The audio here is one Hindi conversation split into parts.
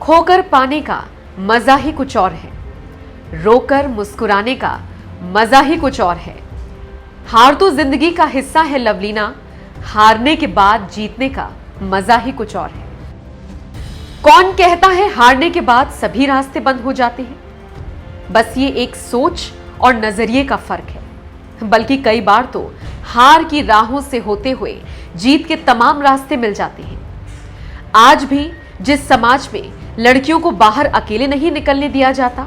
खोकर पाने का मजा ही कुछ और है, रोकर मुस्कुराने का मजा ही कुछ और है। हार तो जिंदगी का हिस्सा है लवलीना, हारने के बाद जीतने का मजा ही कुछ और है। कौन कहता है हारने के बाद सभी रास्ते बंद हो जाते हैं? बस ये एक सोच और नजरिए का फर्क है। बल्कि कई बार तो हार की राहों से होते हुए जीत के तमाम रास्ते मिल जाते हैं। आज भी जिस समाज में लड़कियों को बाहर अकेले नहीं निकलने दिया जाता,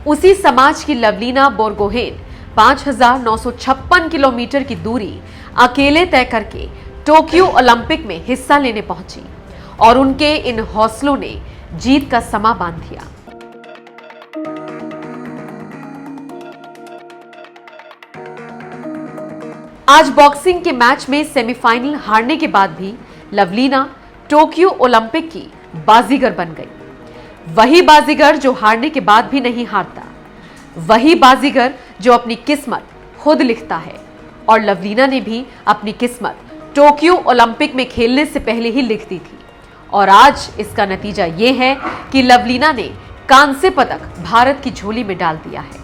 उसी समाज की लवलीना बोरगोहेन 5,956 किलोमीटर की दूरी अकेले तय करके टोक्यो ओलंपिक में हिस्सा लेने पहुंची और उनके इन हौसलों ने जीत का समा बांध दिया। आज बॉक्सिंग के मैच में सेमीफाइनल हारने के बाद भी लवलीना टोक्यो ओलंपिक की बाजीगर बन गई। वही बाजीगर जो हारने के बाद भी नहीं हारता, वही बाजीगर जो अपनी किस्मत खुद लिखता है। और लवलीना ने भी अपनी किस्मत टोक्यो ओलंपिक में खेलने से पहले ही लिख दी थी। और आज इसका नतीजा यह है कि लवलीना ने कांस्य पदक भारत की झोली में डाल दिया है।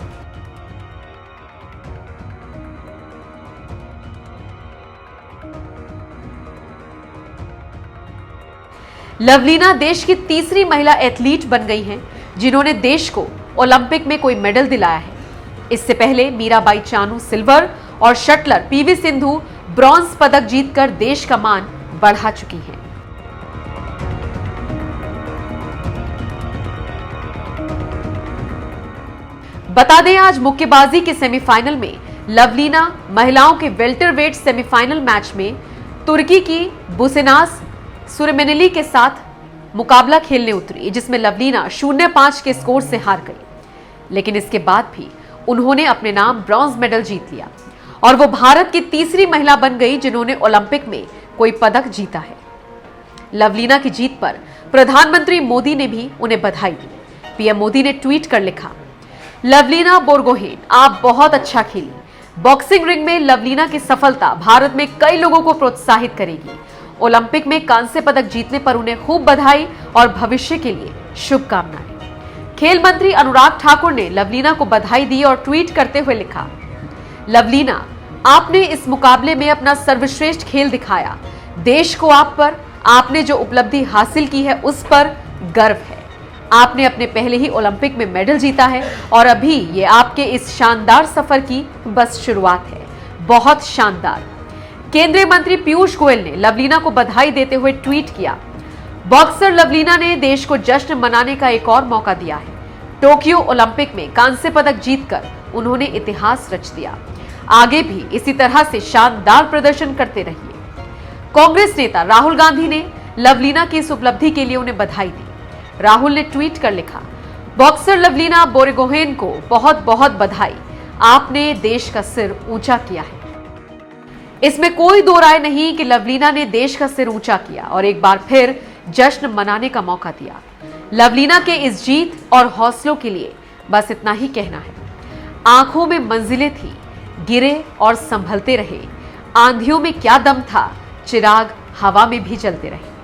लवलीना देश की तीसरी महिला एथलीट बन गई हैं जिन्होंने देश को ओलंपिक में कोई मेडल दिलाया है। इससे पहले मीराबाई चानू सिल्वर और शटलर पीवी सिंधु ब्रॉन्ज पदक जीतकर देश का मान बढ़ा चुकी हैं। बता दें, आज मुक्केबाजी के सेमीफाइनल में लवलीना महिलाओं के वेल्टरवेट सेमीफाइनल मैच में तुर्की की बुसेनास सुरमेनिली के साथ मुकाबला खेलने उतरी, जिसमें लवलीना 0-5 के स्कोर से हार गई। लेकिन इसके बाद भी उन्होंने अपने नाम ब्रॉन्ज मेडल जीत लिया और वो भारत की तीसरी महिला बन गई जिन्होंने ओलंपिक में कोई पदक जीता है। लवलीना की जीत पर प्रधानमंत्री मोदी ने भी उन्हें बधाई दी। पीएम मोदी ने ट्वीट कर लिखा, लवलीना बोरगोहेन, आप बहुत अच्छा खेली। बॉक्सिंग रिंग में लवलीना की सफलता भारत में कई लोगों को प्रोत्साहित करेगी। ओलंपिक में कांस्य पदक जीतने पर उन्हें खूब बधाई और भविष्य के लिए शुभकामनाएं। खेल मंत्री अनुराग ठाकुर ने लवलीना को बधाई दी और ट्वीट करते हुए लिखा, लवलीना, आपने इस मुकाबले में अपना सर्वश्रेष्ठ खेल दिखाया। देश को आप पर, आपने जो उपलब्धि हासिल की है उस पर गर्व है। आपने अपने पहले ही ओलंपिक में मेडल जीता है और अभी ये आपके इस शानदार सफर की बस शुरुआत है। बहुत शानदार। केंद्रीय मंत्री पीयूष गोयल ने लवलीना को बधाई देते हुए ट्वीट किया, बॉक्सर लवलीना ने देश को जश्न मनाने का एक और मौका दिया है। टोक्यो ओलंपिक में कांस्य पदक जीतकर उन्होंने इतिहास रच दिया। आगे भी इसी तरह से शानदार प्रदर्शन करते रहिए। कांग्रेस नेता राहुल गांधी ने लवलीना की इस उपलब्धि के लिए उन्हें बधाई दी। राहुल ने ट्वीट कर लिखा, बॉक्सर लवलीना बोरगोहेन को बहुत बहुत बधाई, आपने देश का सिर ऊंचा किया है। इसमें कोई दो राय नहीं कि लवलीना ने देश का सिर ऊंचा किया और एक बार फिर जश्न मनाने का मौका दिया। लवलीना के इस जीत और हौसलों के लिए बस इतना ही कहना है, आंखों में मंजिलें थी, गिरे और संभलते रहे। आंधियों में क्या दम था, चिराग हवा में भी जलते रहे।